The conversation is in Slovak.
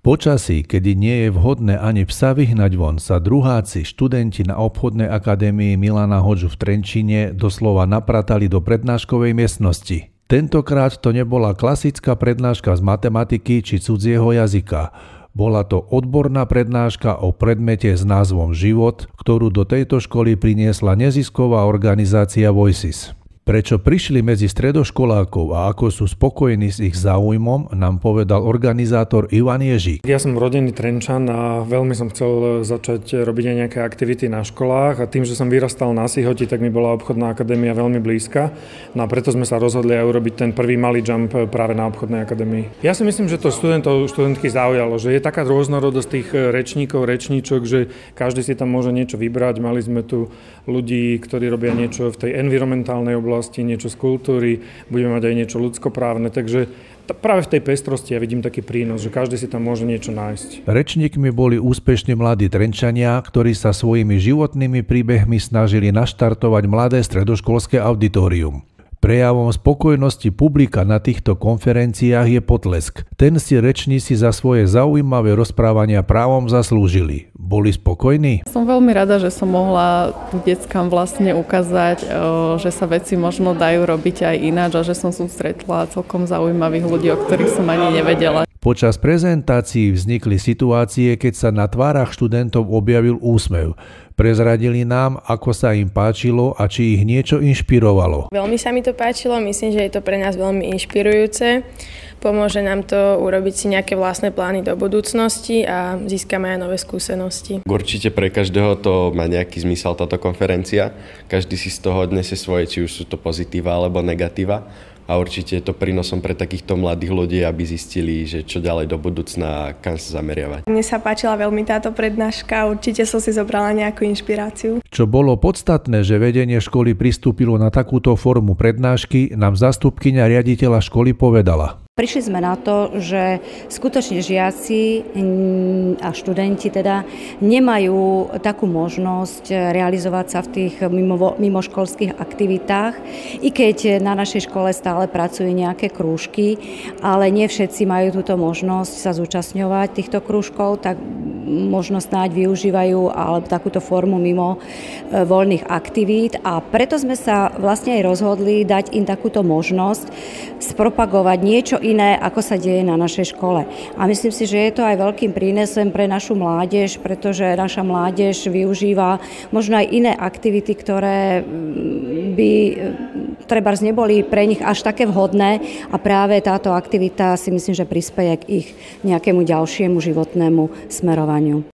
počasí, kedy nie je vhodné ani psa vyhnať von, sa druháci, študenti na obchodnej akadémii Milana Hodžu v Trenčíne doslova napratali do prednáškovej miestnosti. Tentokrát to nebola klasická prednáška z matematiky či cudzieho jazyka. Bola to odborná prednáška o predmete s názvom Život, ktorú do tejto školy priniesla nezisková organizácia Voices. Prečo prišli medzi stredoškolákov a ako sú spokojní s ich záujmom, nám povedal organizátor Ivan Ježík. Ja som rodený Trenčan a veľmi som chcel začať robiť aj nejaké aktivity na školách a tým, že som vyrastal na Sihoti, tak mi bola obchodná akadémia veľmi blízka. No a preto sme sa rozhodli aj urobiť ten prvý malý jump práve na obchodnej akadémii. Ja si myslím, že to študentky zaujalo, že je taká rôznorodosť tých rečníkov, rečníčok, že každý si tam môže niečo vybrať. Mali sme tu ľudí, ktorí robia niečo v tej environmentálnej oblasti, niečo z kultúry, budeme mať aj niečo ľudskoprávne, takže práve v tej pestrosti ja vidím taký prínos, že každý si tam môže niečo nájsť. Rečníkmi boli úspešní mladí Trenčania, ktorí sa svojimi životnými príbehmi snažili naštartovať mladé stredoškolské auditorium. Prejavom spokojnosti publika na týchto konferenciách je potlesk. Ten si rečníci za svoje zaujímavé rozprávania právom zaslúžili. Boli spokojní? Som veľmi rada, že som mohla deckám vlastne ukázať, že sa veci možno dajú robiť aj ináč a že som stretla celkom zaujímavých ľudí, o ktorých som ani nevedela. Počas prezentácií vznikli situácie, keď sa na tvárach študentov objavil úsmev. Prezradili nám, ako sa im páčilo a či ich niečo inšpirovalo. Veľmi sa mi to páčilo, myslím, že je to pre nás veľmi inšpirujúce. Pomôže nám to urobiť si nejaké vlastné plány do budúcnosti a získame aj nové skúsenosti. Určite pre každého to má nejaký zmysel táto konferencia. Každý si z toho odniesie svoje, či už sú to pozitíva alebo negatíva. A určite je to prínosom pre takýchto mladých ľudí, aby zistili, že čo ďalej do budúcna a kam sa zameriavať. Mne sa páčila veľmi táto prednáška, určite som si zobrala nejakú inšpiráciu. Čo bolo podstatné, že vedenie školy pristúpilo na takúto formu prednášky, nám zástupkyňa riaditeľa školy povedala. Prišli sme na to, že skutočne žiaci a študenti teda nemajú takú možnosť realizovať sa v tých mimoškolských aktivitách, i keď na našej škole stále pracujú nejaké krúžky, ale nie všetci majú túto možnosť sa zúčastňovať týchto krúžkov, tak možno snáď využívajú alebo takúto formu mimo voľných aktivít a preto sme sa vlastne aj rozhodli dať im takúto možnosť spropagovať niečo iné, ako sa deje na našej škole. A myslím si, že je to aj veľkým prínesom pre našu mládež, pretože naša mládež využíva možno aj iné aktivity, ktoré by trebárs neboli pre nich až také vhodné a práve táto aktivita si myslím, že prispeje k ich nejakému ďalšiemu životnému smerovaniu.